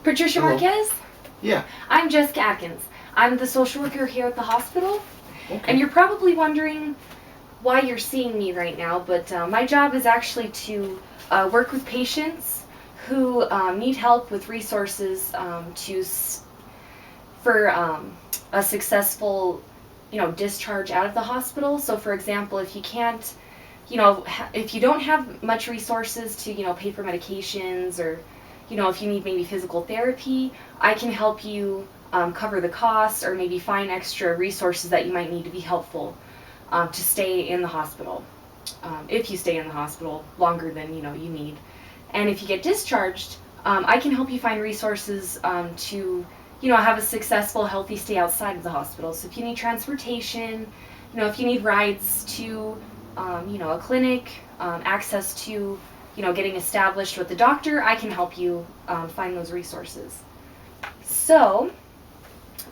Patricia Hello. Marquez? Yeah. I'm Jessica Adkins. I'm the social worker here at the hospital. Okay. And you're probably wondering why you're seeing me right now, but my job is actually to work with patients who need help with resources for a successful, discharge out of the hospital. So, for example, if you can't, if you don't have much resources to, pay for medications, or, if you need maybe physical therapy, I can help you cover the costs, or maybe find extra resources that you might need to be helpful to stay in the hospital. If you stay in the hospital longer than you need, and if you get discharged, I can help you find resources to have a successful, healthy stay outside of the hospital. So if you need transportation, if you need rides to a clinic, access to getting established with the doctor, I can help you find those resources. So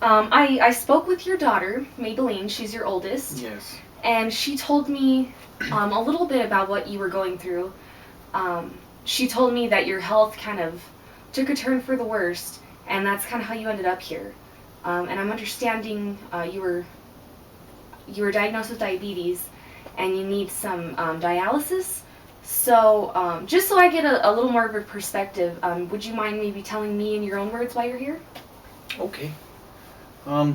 I spoke with your daughter, Maybelline. She's your oldest. Yes. And she told me a little bit about what you were going through. She told me that your health kind of took a turn for the worst, and that's kind of how you ended up here. And I'm understanding you were diagnosed with diabetes, and you need some dialysis. So just so I get a little more of a perspective, would you mind maybe telling me in your own words why you're here? Okay. I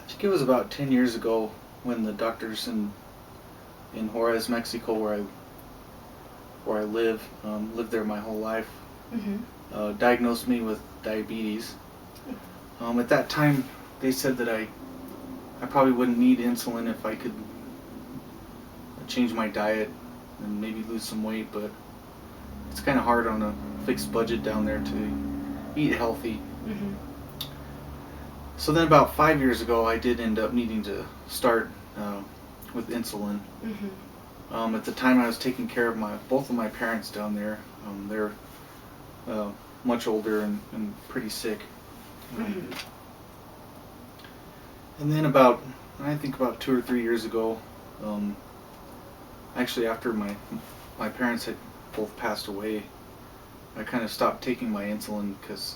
think it was about 10 years ago when the doctors in Juarez, Mexico, where I live, lived there my whole life, diagnosed me with diabetes. At that time, they said that I probably wouldn't need insulin if I could change my diet and maybe lose some weight, but it's kind of hard on a fixed budget down there to eat healthy. So then about 5 years ago, I did end up needing to start with insulin. At the time, I was taking care of both of my parents down there. They're much older and pretty sick. And then I think about 2 or 3 years ago, actually after my parents had both passed away, I kind of stopped taking my insulin because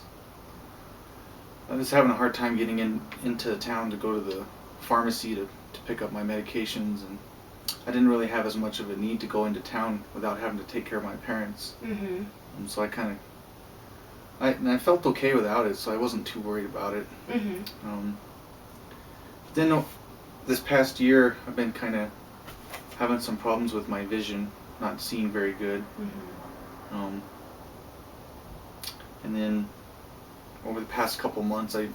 I was having a hard time getting into town to go to the pharmacy to pick up my medications, and I didn't really have as much of a need to go into town without having to take care of my parents. And so I felt okay without it, so I wasn't too worried about it. Then this past year, I've been kind of having some problems with my vision, not seeing very good. And then over the past couple months, I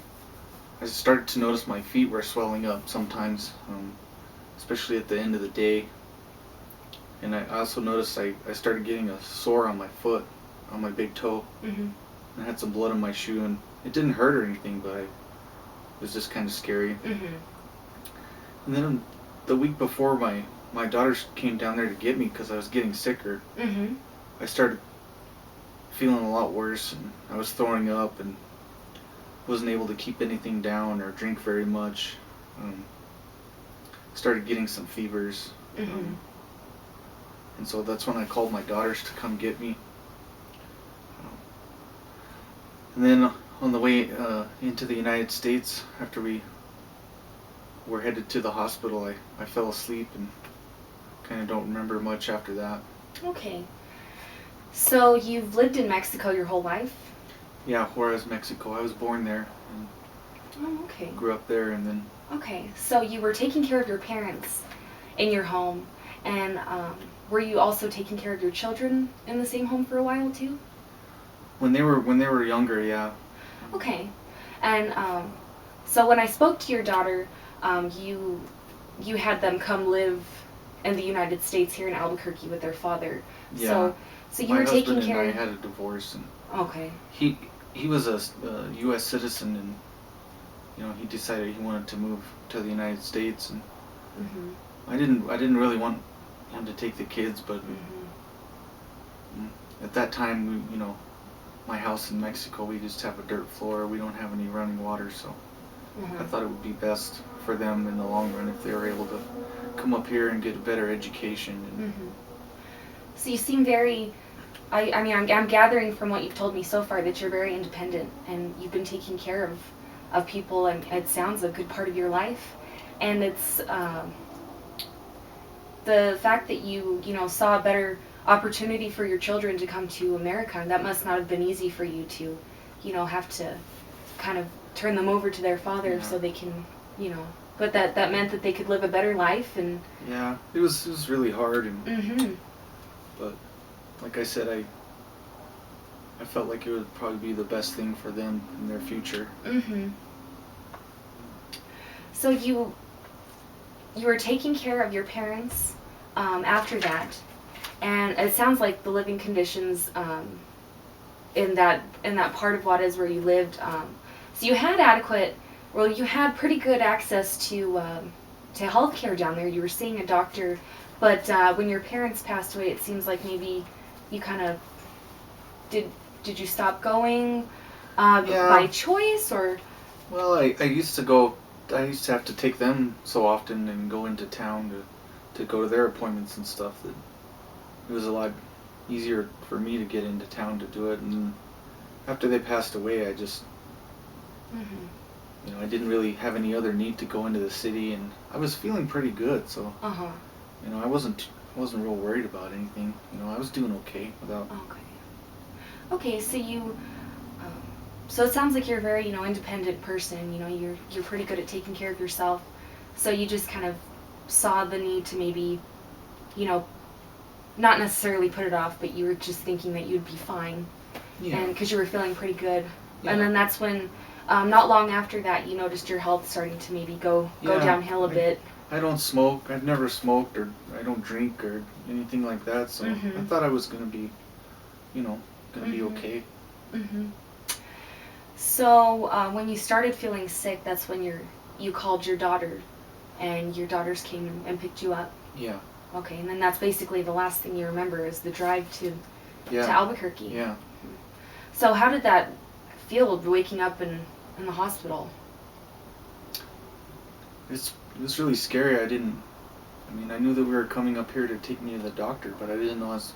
started to notice my feet were swelling up sometimes, especially at the end of the day. And I also noticed I started getting a sore on my foot, on my big toe. I had some blood on my shoe, and it didn't hurt or anything, but it was just kind of scary. And then the week before my daughters came down there to get me because I was getting sicker, I started feeling a lot worse, and I was throwing up and wasn't able to keep anything down or drink very much. Started getting some fevers. And so that's when I called my daughters to come get me. And then on the way into the United States, after we were headed to the hospital, I fell asleep and kind of don't remember much after that. Okay. So you've lived in Mexico your whole life? Yeah, Juarez, Mexico. I was born there and okay. Grew up there, and then... Okay, so you were taking care of your parents in your home, and were you also taking care of your children in the same home for a while too? When they were younger, yeah. Okay, and so when I spoke to your daughter, you had them come live in the United States here in Albuquerque with their father. Yeah. So you were taking care. My husband and I had a divorce, and okay. He was a U.S. citizen, and he decided he wanted to move to the United States, and I didn't really want him to take the kids, but at that time, my house in Mexico, we just have a dirt floor. We don't have any running water, so I thought it would be best for them in the long run if they were able to come up here and get a better education. So you seem very I mean, I'm gathering from what you've told me so far that you're very independent and you've been taking care of people, and it sounds a good part of your life. And it's the fact that you know, saw a better opportunity for your children to come to America. That must not have been easy for you to, you know, have to kind of turn them over to their father Yeah. so they can, you know, but that meant that they could live a better life. And Yeah, it was really hard, and mm-hmm. but like I said, I felt like it would probably be the best thing for them in their future. Mm-hmm. So you were taking care of your parents after that, and it sounds like the living conditions in that part of Juarez where you lived. So you had adequate, well, you had pretty good access to health care down there. You were seeing a doctor, but when your parents passed away, it seems like maybe you kind of did you stop going by choice, or? Well, I used to go. I used to have to take them so often and go into town to go to their appointments and stuff that it was a lot easier for me to get into town to do it. And after they passed away, I just, Mm-hmm. you know, I didn't really have any other need to go into the city, and I was feeling pretty good. So, Uh-huh. you know, I wasn't real worried about anything. You know, I was doing okay without. Okay. Okay, so so it sounds like you're a very, you know, independent person. You know, you're pretty good at taking care of yourself. So you just kind of saw the need to maybe, you know, not necessarily put it off, but you were just thinking that you'd be fine, Yeah. and because you were feeling pretty good. Yeah. And then that's when, not long after that, you noticed your health starting to maybe go downhill a bit. I don't smoke. I've never smoked, or I don't drink or anything like that. So Mhm. I thought I was gonna be, you know, be Mhm. okay. Mm-hmm. So when you started feeling sick, that's when you called your daughter, and your daughters came and picked you up. Yeah. Okay, and then that's basically the last thing you remember is the drive to Albuquerque. Yeah. So how did that feel, waking up in the hospital? It was really scary. I mean, I knew that we were coming up here to take me to the doctor, but I didn't know I was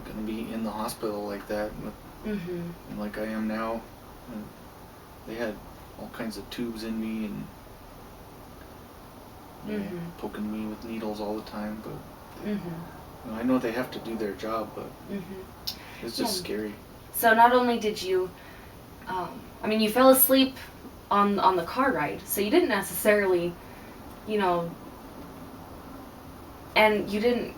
gonna be in the hospital like that, Mm-hmm. like I am now. And they had all kinds of tubes in me and you know, Mm-hmm. poking me with needles all the time. But Mm-hmm. you know, I know they have to do their job, but Mm-hmm. it's just scary. So not only did you, I mean, you fell asleep on the car ride, so you didn't necessarily, you know, and you didn't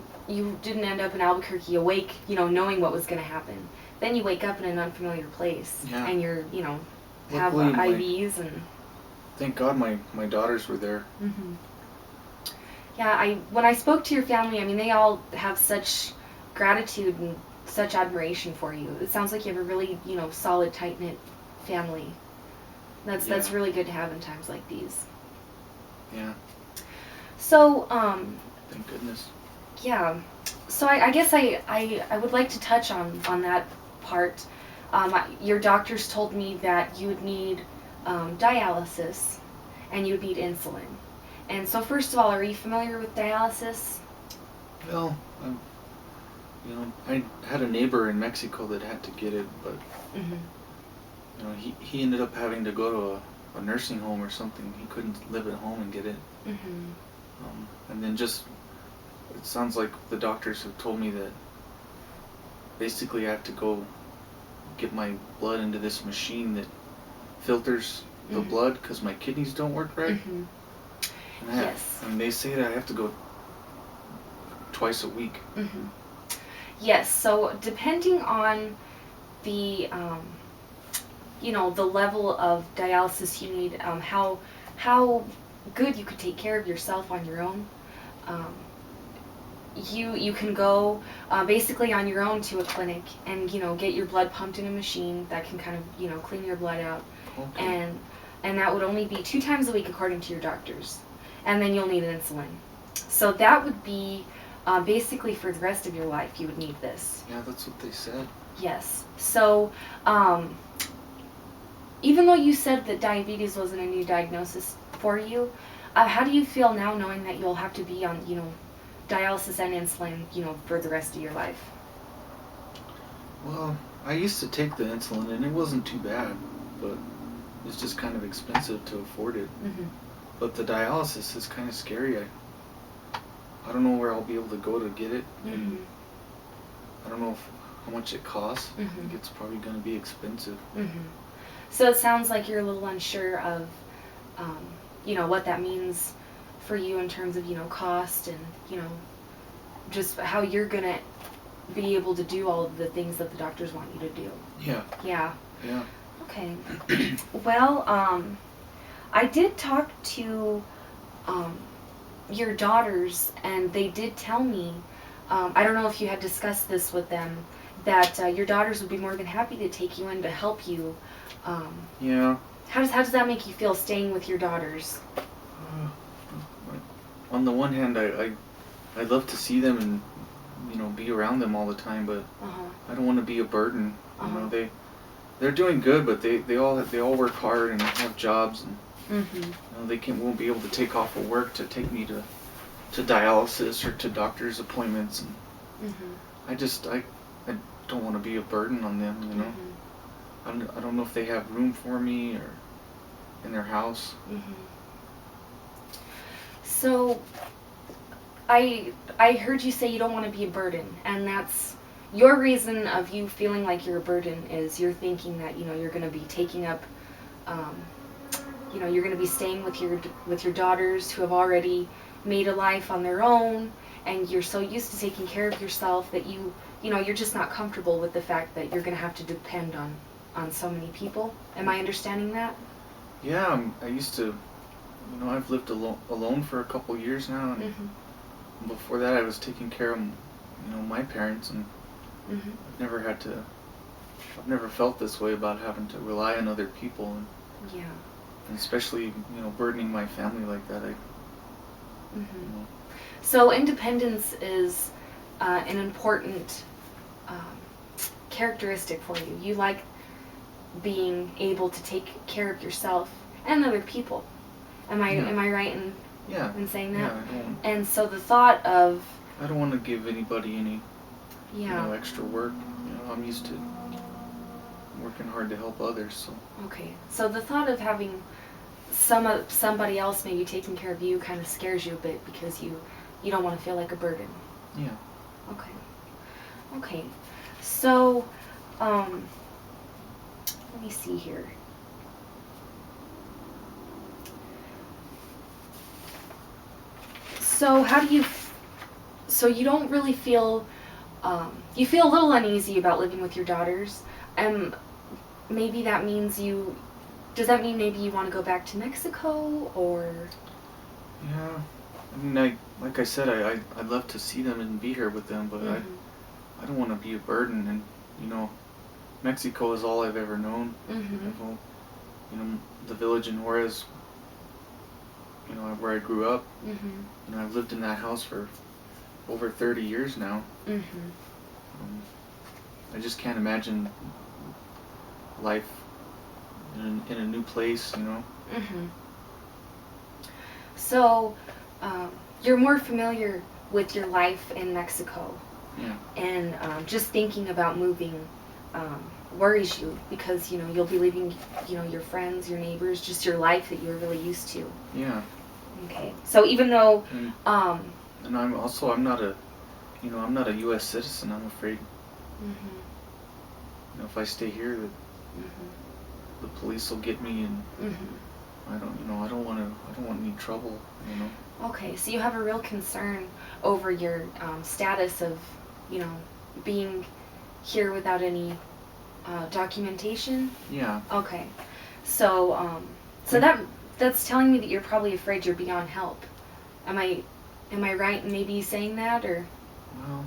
end up in Albuquerque awake, you know, knowing what was going to happen. Then you wake up in an unfamiliar place, Yeah. and you're, you know, have Luckily, IVs and. Thank God my daughters were there. Mm-hmm. Yeah, when I spoke to your family, I mean, they all have such gratitude and such admiration for you. It sounds like you have a really, you know, solid, tight-knit family. That's really good to have in times like these. Yeah. So, Thank goodness. yeah. So I guess I would like to touch on that part. Your doctors told me that you would need dialysis and you would need insulin. And so first of all, are you familiar with dialysis? Well, you know, I had a neighbor in Mexico that had to get it, but Mm-hmm. you know, he ended up having to go to a nursing home or something. He couldn't live at home and get it. Mm-hmm. And then it sounds like the doctors have told me that basically I have to go get my blood into this machine that filters the Mm-hmm. blood because my kidneys don't work right. Mm-hmm. Yes. And they say that I have to go twice a week. Mm-hmm. Yes. So depending on the you know, the level of dialysis you need, how good you could take care of yourself on your own. You can go basically on your own to a clinic and, you know, get your blood pumped in a machine that can kind of, you know, clean your blood out. Okay. And that would only be 2 times a week according to your doctors. And then you'll need insulin. So that would be basically for the rest of your life you would need this. Yeah, that's what they said. Yes. So even though you said that diabetes wasn't a new diagnosis for you, how do you feel now knowing that you'll have to be on, you know, dialysis and insulin, you know, for the rest of your life? Well, I used to take the insulin and it wasn't too bad, but it's just kind of expensive to afford it. Mhm. But the dialysis is kind of scary. I don't know where I'll be able to go to get it, and Mhm. I don't know how much it costs. I Mhm. think it's probably going to be expensive. Mhm. So it sounds like you're a little unsure of, um, what that means for you in terms of, cost and, just how you're gonna be able to do all of the things that the doctors want you to do. Yeah. Yeah. Yeah. Okay. Well, I did talk to um, your daughters, and they did tell me, I don't know if you had discussed this with them, that your daughters would be more than happy to take you in to help you. Um, Yeah. how does that make you feel staying with your daughters? On the one hand, I'd love to see them and be around them all the time, but Uh-huh. I don't want to be a burden. Uh-huh. They're doing good, but they all work hard and have jobs, and Mm-hmm. they won't be able to take off of work to take me to dialysis or to doctor's appointments, and Mm-hmm. I don't want to be a burden on them. I don't know if they have room for me or in their house. Mm-hmm. So I heard you say you don't want to be a burden, and that's your reason of you feeling like you're a burden is you're thinking that you're going to be taking up, um, you're going to be staying with your daughters who have already made a life on their own, and you're so used to taking care of yourself that you're just not comfortable with the fact that you're going to have to depend on so many people. Am I understanding that? Yeah, I used to. I've lived alone for a couple years now, and before that, I was taking care of my parents, and Mm-hmm. I've never felt this way about having to rely on other people, Yeah. and especially burdening my family like that. Mm-hmm. So independence is an important um, characteristic for you. You like being able to take care of yourself and other people. Am I right in saying that? Yeah, And so the thought of I don't want to give anybody any yeah. extra work. I'm used to working hard to help others. So Okay. So the thought of having somebody else maybe taking care of you kind of scares you a bit because you don't want to feel like a burden. yeah. Okay. Okay. So let me see here. So how do you? So you don't really feel. You feel a little uneasy about living with your daughters, and maybe that means you. Does that mean maybe you want to go back to Mexico or? Yeah. I mean, like I said, I'd love to see them and be here with them, but I don't want to be a burden. And Mexico is all I've ever known. The village in Juarez, where I grew up. I've lived in that house for over 30 years now. I just can't imagine life in a new place. So, you're more familiar with your life in Mexico, Yeah. and just thinking about moving worries you because you'll be leaving your friends, your neighbors, just your life that you're really used to. Yeah. Okay. So even though, And I'm not a U.S. citizen. I'm afraid. If I stay here, the police will get me, and I don't want any trouble. Okay, so you have a real concern over your status of, being here without any documentation. Yeah. Okay, so that's telling me that you're probably afraid you're beyond help. Am I right in maybe saying that or? Well,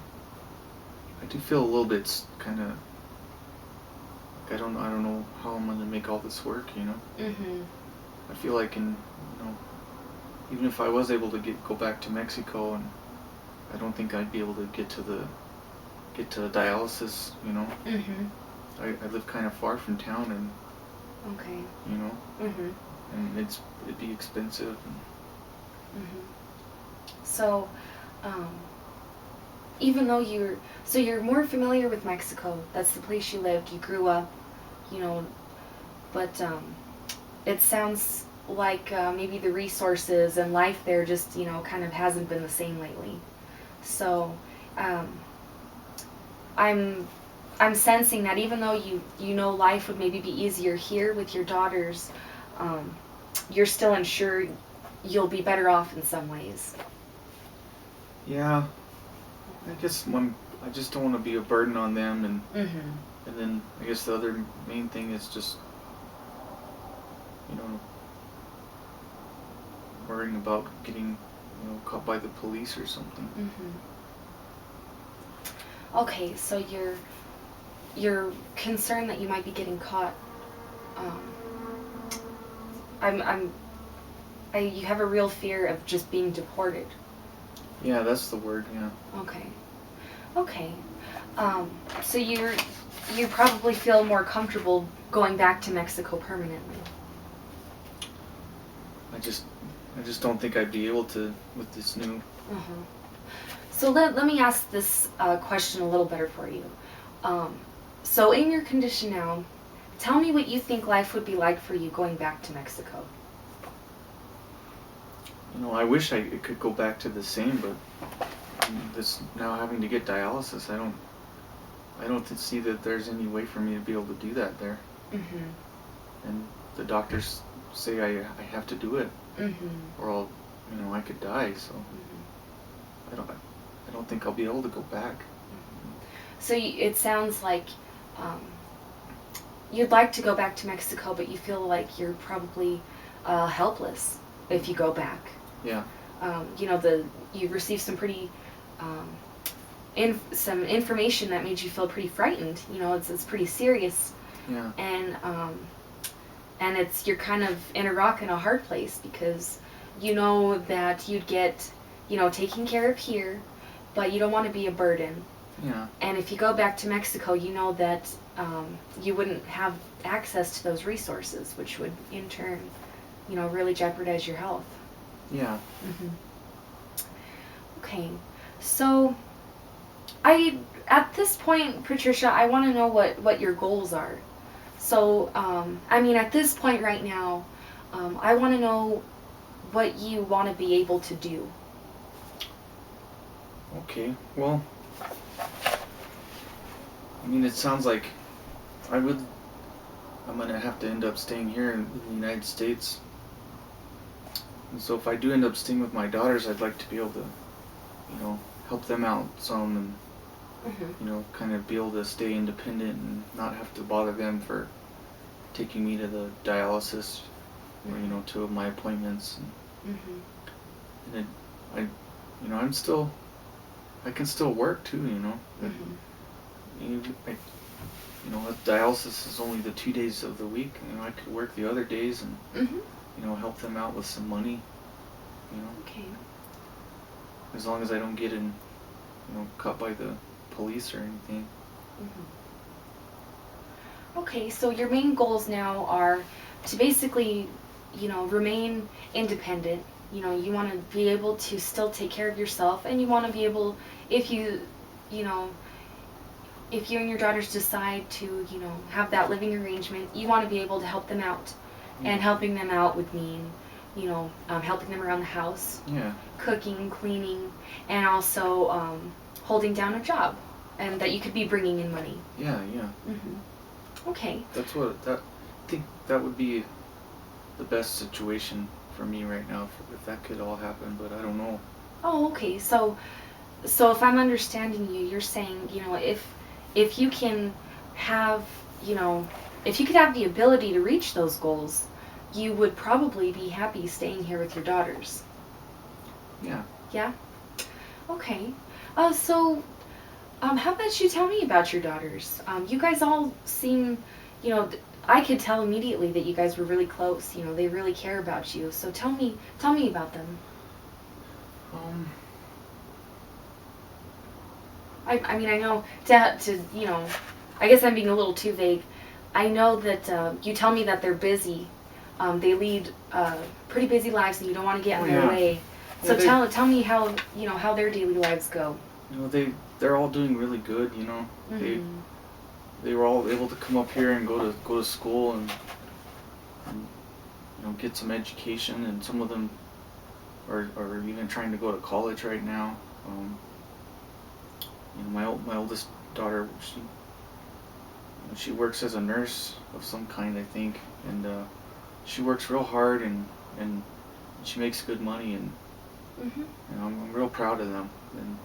I do feel a little bit kind of. I don't know how I'm gonna make all this work. I feel like even if I was able to go back to Mexico, and I don't think I'd be able to get to the dialysis. I live kind of far from town, and Okay. and it'd be expensive. So, even though you're more familiar with Mexico. That's the place you lived. You grew up, you know, but it sounds like maybe the resources and life there just kind of hasn't been the same lately. So um, I'm I'm sensing that even though you know life would maybe be easier here with your daughters, um, you're still unsure you'll be better off in some ways. Yeah, I guess I just don't want to be a burden on them, Mm-hmm. and then I guess the other main thing is just you know worrying about getting caught by the police or something. Mm-hmm. Okay, so you're concerned that you might be getting caught. Um, you have a real fear of just being deported. Yeah, that's the word. Yeah. Okay. Okay. So you probably feel more comfortable going back to Mexico permanently. I just don't think I'd be able to with this new. Uh-huh. So let me ask this question a little better for you. So in your condition now, tell me what you think life would be like for you going back to Mexico. I wish it could go back to the same, but this now having to get dialysis, I don't see that there's any way for me to be able to do that there. Mm-hmm. And the doctors say I have to do it, Mm-hmm. or I'll, I could die. So Mm-hmm. I don't think I'll be able to go back. So it sounds like you'd like to go back to Mexico, but you feel like you're probably helpless if you go back. Yeah. You received some pretty some information that made you feel pretty frightened. It's pretty serious. Yeah. And you're kind of in a rock and a hard place because you know that you'd get taken care of here, but you don't want to be a burden. Yeah. And if you go back to Mexico, you know that you wouldn't have access to those resources, which would in turn, really jeopardize your health. Yeah. Mm-hmm. Okay, so at this point, Patricia, I want to know what your goals are. So, at this point right now, I want to know what you want to be able to do. Okay. Well, it sounds like I'm gonna have to end up staying here in the United States. And so if I do end up staying with my daughters, I'd like to be able to, help them out some and, kind of be able to stay independent and not have to bother them for taking me to the dialysis or, to my appointments. And I can still work too, dialysis is only the 2 days of the week. I could work the other days and, help them out with some money, Okay. as long as I don't get caught by the police or anything. Okay, so your main goals now are to basically, remain independent. You want to be able to still take care of yourself, and you want to be able, if you and your daughters decide to, have that living arrangement, you want to be able to help them out. And helping them out would mean, helping them around the house, Yeah. cooking, cleaning, and also holding down a job, and that you could be bringing in money. Yeah. Okay. I think that would be the best situation for me right now if that could all happen, but I don't know. Oh, okay. So if I'm understanding you, you're saying, if you can have, if you could have the ability to reach those goals, you would probably be happy staying here with your daughters. Yeah. Yeah? Okay. So how about you tell me about your daughters? You guys all seem, I could tell immediately that you guys were really close. They really care about you. So tell me about them. I know to I guess I'm being a little too vague. I know that you tell me that they're busy. They lead pretty busy lives, and you don't want to get in their way. So tell me how how their daily lives go. you know, they're all doing really good. You know, Mm-hmm. they were all able to come up here and go to school and you know, get some education, and some of them are even trying to go to college right now. You know, my oldest daughter, she works as a nurse of some kind, I think, and she works real hard, and she makes good money, and Mm-hmm. you know, I'm real proud of them, and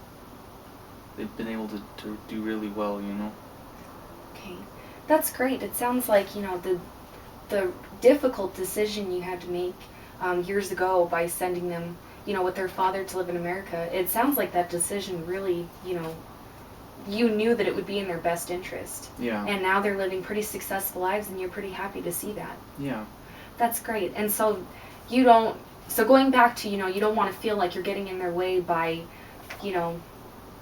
they've been able to do really well, you know. Okay, that's great. It sounds like, you know, the difficult decision you had to make years ago by sending them, you know, with their father to live in America. It sounds like that decision really, you know, you knew that it would be in their best interest. Yeah. And now they're living pretty successful lives, and you're pretty happy to see that. Yeah. That's great. And so you don't, so going back to, you know, you don't want to feel like you're getting in their way by, you know,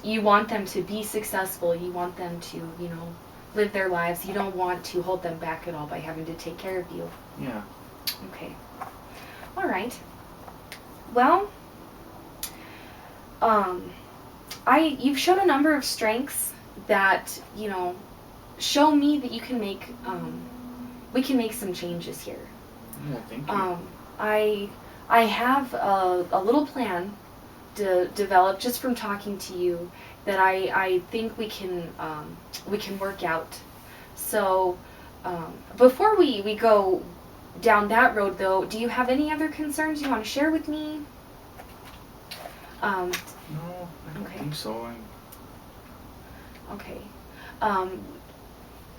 you want them to be successful. You want them to, you know, live their lives. You don't want to hold them back at all by having to take care of you. Yeah. Okay. All right. Well, um, you've shown a number of strengths that, you know, show me that you can make, we can make some changes here. Yeah, thank you. I have a little plan developed just from talking to you that I think we can work out. So before we go down that road, though, do you have any other concerns you want to share with me? No, I don't Okay. think so. Okay.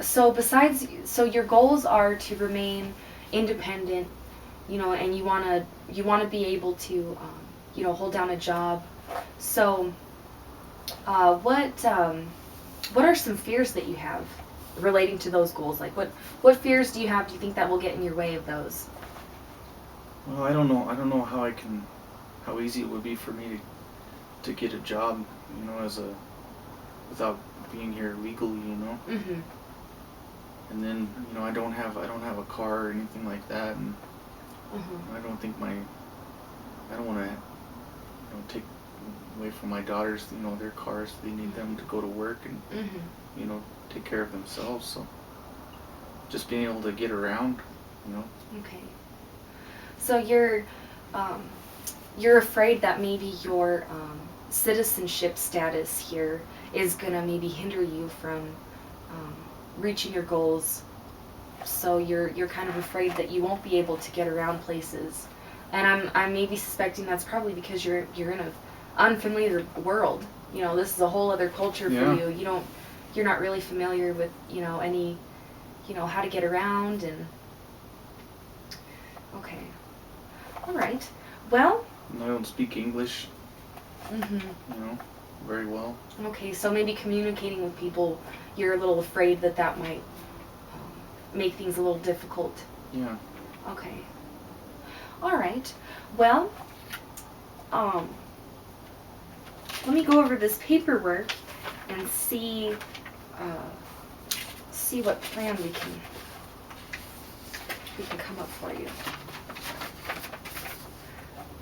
So besides, so your goals are to remain independent, you know, and you wanna be able to, you know, hold down a job. So, what are some fears that you have relating to those goals? Like, what fears do you have? Do you think that will get in your way of those? Well, I don't know how easy it would be for me to get a job, you know, without being here legally, you know. Mm-hmm. And then, you know, I don't have a car or anything like that, and Mm-hmm. I don't want to, you know, take away from my daughters, you know, their cars. They need them to go to work and, Mm-hmm. you know, take care of themselves. So just being able to get around, you know. Okay. So um, you're afraid that maybe your citizenship status here is gonna maybe hinder you from reaching your goals. So you're kind of afraid that you won't be able to get around places, and I'm maybe suspecting that's probably because you're in an unfamiliar world. You know, this is a whole other culture for Yeah. you. You're not really familiar with, you know, any, you know, how to get around. And okay, all right. Well. And I don't speak English, Mhm. you know, very well. Okay, so maybe communicating with people, you're a little afraid that that might make things a little difficult. Yeah. Okay. All right. Well, let me go over this paperwork and see what plan we can come up for you.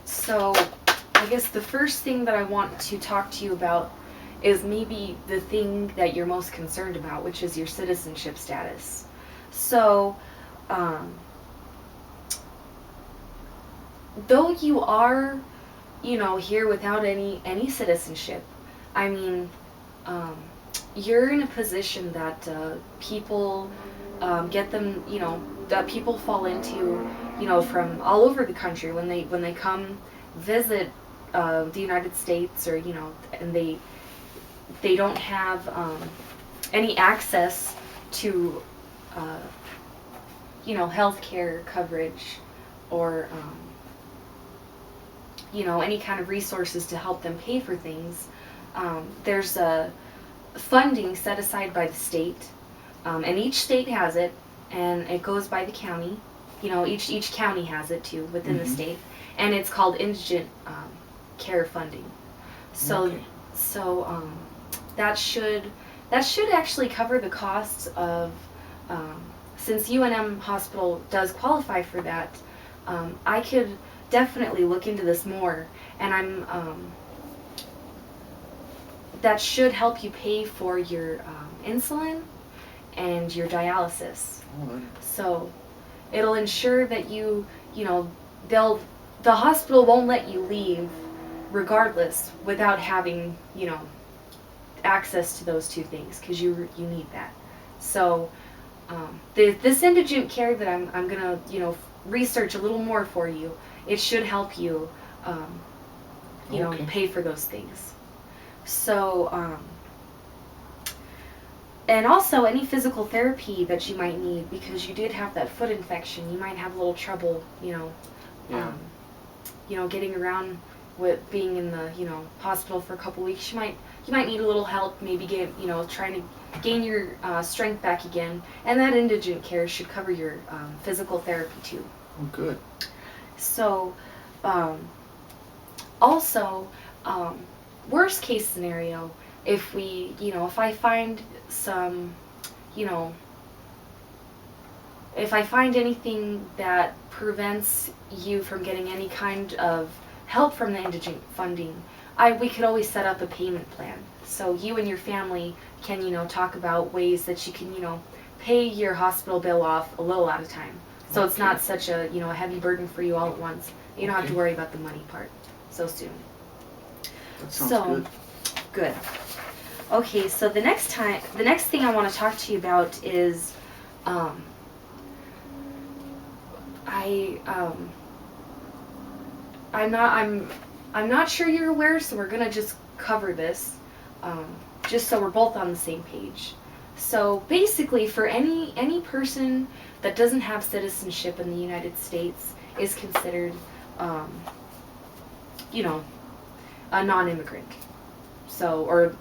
So, I guess the first thing that I want to talk to you about is maybe the thing that you're most concerned about, which is your citizenship status. So, though you are, you know, here without any citizenship, I mean, you're in a position that people get them, you know, that people fall into, you know, from all over the country when they come visit the United States, or, you know, and they don't have any access to you know, healthcare coverage, or you know, any kind of resources to help them pay for things. There's a funding set aside by the state, and each state has it, and it goes by the county. You know, each county has it too within the state, and it's called indigent care funding. So Okay. so that should actually cover the costs of, since UNM Hospital does qualify for that. I could definitely look into this more, and I'm that should help you pay for your insulin and your dialysis. Oh, So it'll ensure that you know, the hospital won't let you leave regardless without having, access to those two things, because you need that. So this indigent care that I'm gonna research a little more for you, it should help you Okay. pay for those things. So and also any physical therapy that you might need, because you did have that foot infection, you might have a little trouble, Yeah. getting around with being in the, hospital for a couple weeks. You might need a little help, maybe trying to gain your strength back again. And that indigent care should cover your physical therapy too. Oh, good. So, also, worst case scenario, if I find some, if I find anything that prevents you from getting any kind of help from the indigent funding, we could always set up a payment plan. So you and your family can, talk about ways that you can, pay your hospital bill off a little at a time. So it's not such a, a heavy burden for you all at once. You don't have to worry about the money part so soon. That sounds good. Good. Okay, so the next thing I want to talk to you about is, I'm not sure you're aware, so we're gonna just cover this, just so we're both on the same page. So basically, for any person that doesn't have citizenship in the United States is considered, a non-immigrant. So, or,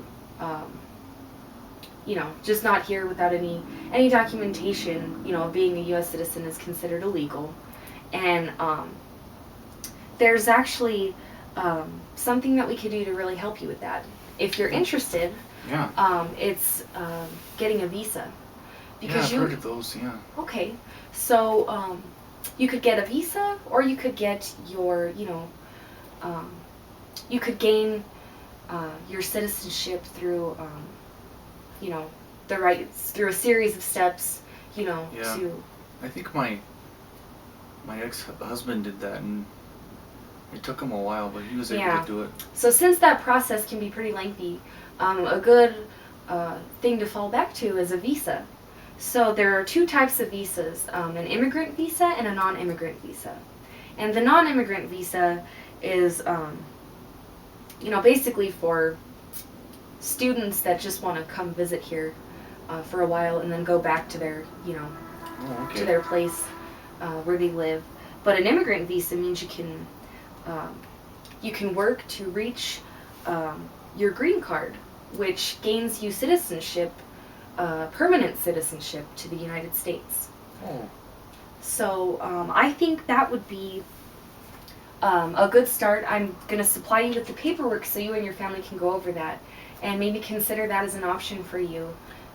just not here without any documentation, being a U.S. citizen is considered illegal. And there's actually something that we could do to really help you with that. If you're interested, it's getting a visa. Because I've heard of those, yeah. Okay, so you could get a visa, or you could get your, you could gain your citizenship through, through a series of steps, to... I think my ex-husband did that, and it took him a while, but he was able to do it. So since that process can be pretty lengthy, a good thing to fall back to is a visa. So there are two types of visas, an immigrant visa and a non-immigrant visa. And the non-immigrant visa is, basically for students that just want to come visit here for a while and then go back to their, to their place where they live. But an immigrant visa means you can work to reach your green card, which gains you citizenship, permanent citizenship to the United States. Oh. So I think that would be a good start. I'm going to supply you with the paperwork so you and your family can go over that, and maybe consider that as an option for you.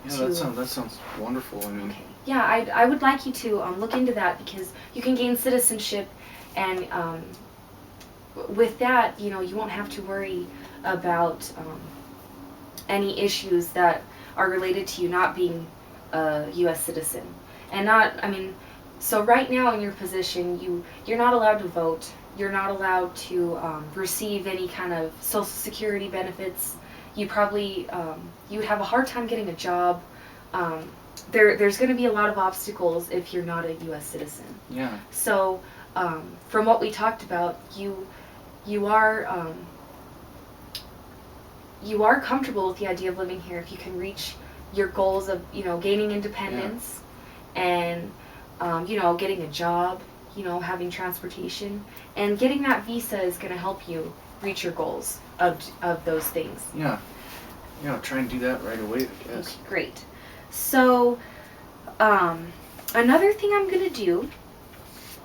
Yeah, that sounds wonderful. I mean. Okay. Yeah, I would like you to look into that, because you can gain citizenship, and with that, you won't have to worry about any issues that are related to you not being a U.S. citizen. And so right now in your position, you're not allowed to vote. You're not allowed to receive any kind of Social Security benefits. You probably, you would have a hard time getting a job. There's going to be a lot of obstacles if you're not a U.S. citizen. Yeah. So from what we talked about, you are comfortable with the idea of living here if you can reach your goals of gaining independence, and getting a job, having transportation, and getting that visa is going to help you reach your goals of those things. Yeah. Try and do that right away, I guess. Okay, great. So another thing I'm going to do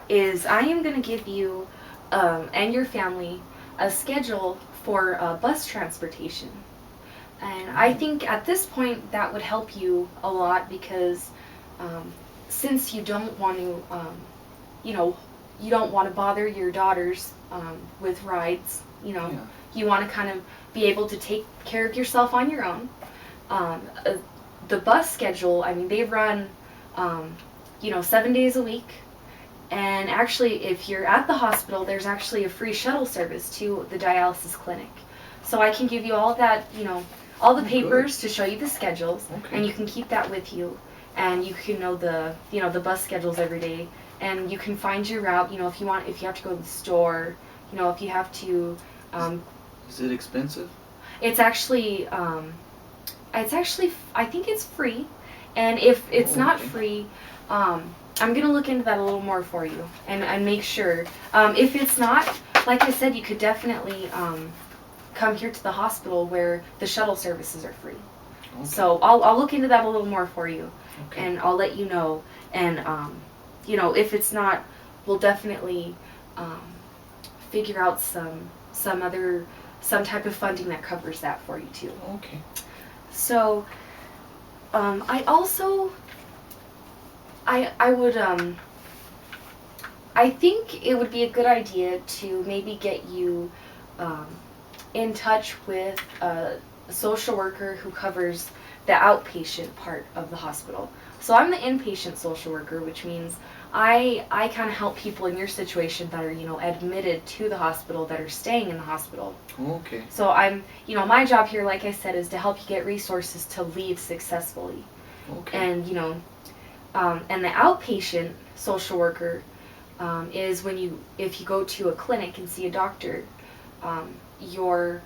is I am going to give you and your family a schedule for bus transportation. And I think at this point that would help you a lot, because since you don't want to, you don't want to bother your daughters with rides, you want to kind of be able to take care of yourself on your own. The bus schedule, I mean, they run, 7 days a week. And actually, if you're at the hospital, there's actually a free shuttle service to the dialysis clinic. So I can give you all of that, all the papers to show you the schedules, and you can keep that with you, and you can know the bus schedules every day, and you can find your route. If you have to go to the store, if you have to. Is it expensive? It's actually, I think it's free, and if it's not free, I'm gonna look into that a little more for you and make sure. If it's not, like I said, you could definitely come here to the hospital where the shuttle services are free. Okay. So I'll look into that a little more for you, and I'll let you know. And if it's not, we'll definitely figure out some type of funding that covers that for you too. Okay. So I think it would be a good idea to maybe get you in touch with a social worker who covers the outpatient part of the hospital. So I'm the inpatient social worker, which means I kind of help people in your situation that are, admitted to the hospital, that are staying in the hospital. Okay. So I'm, my job here, like I said, is to help you get resources to leave successfully. Okay. And, and the outpatient social worker is if you go to a clinic and see a doctor, your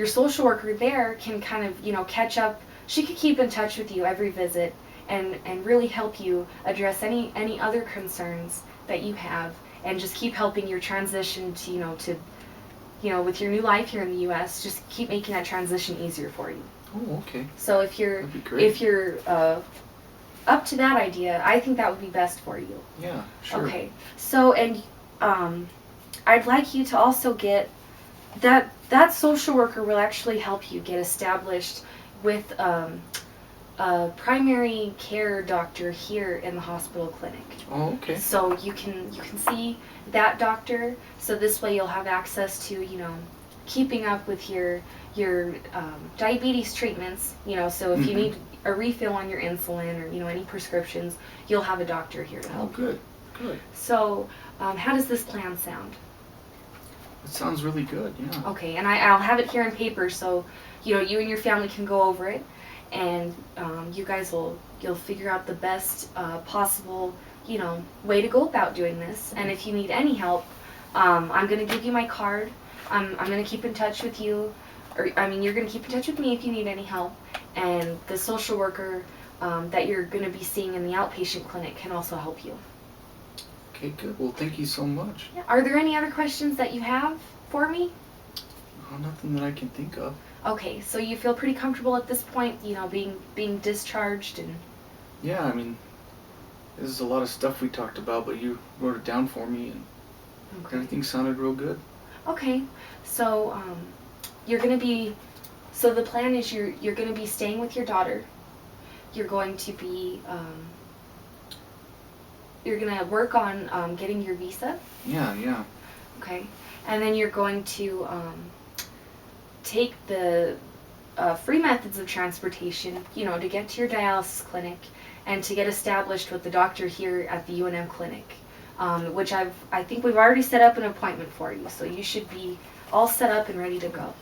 social worker there can kind of, catch up. She could keep in touch with you every visit and really help you address any other concerns that you have, and just keep helping your transition to with your new life here in the U.S., just keep making that transition easier for you. Oh, okay. So if you're up to that idea, I think that would be best for you. Yeah, sure. Okay. So, and I'd like you to also get that social worker will actually help you get established with a primary care doctor here in the hospital clinic. Oh, okay. So you can see that doctor. So this way you'll have access to keeping up with your diabetes treatments. So if you need a refill on your insulin or any prescriptions, you'll have a doctor here to help. Oh, good. Good. So how does this plan sound? It sounds really good. Yeah. Okay, and I'll have it here in paper, so you and your family can go over it, and you guys you'll figure out the best possible way to go about doing this. And if you need any help, I'm going to give you my card. I'm going to keep in touch with you, you're going to keep in touch with me if you need any help. And the social worker that you're going to be seeing in the outpatient clinic can also help you. Okay, good. Well, thank you so much. Yeah. Are there any other questions that you have for me? Oh, nothing that I can think of. Okay, so you feel pretty comfortable at this point, being discharged and... Yeah, this is a lot of stuff we talked about, but you wrote it down for me, and everything sounded real good. Okay, so you're going to be... So the plan is you're going to be staying with your daughter. You're going to be... you're going to work on getting your visa. Yeah. Okay, and then you're going to take the free methods of transportation, to get to your dialysis clinic and to get established with the doctor here at the UNM clinic, which I think we've already set up an appointment for you, so you should be all set up and ready to go.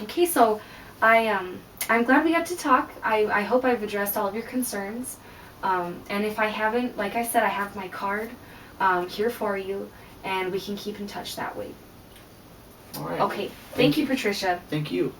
Okay, so I'm glad we got to talk. I hope I've addressed all of your concerns. And if I haven't, like I said, I have my card here for you, and we can keep in touch that way. All right. Okay. Thank you, Patricia. Thank you.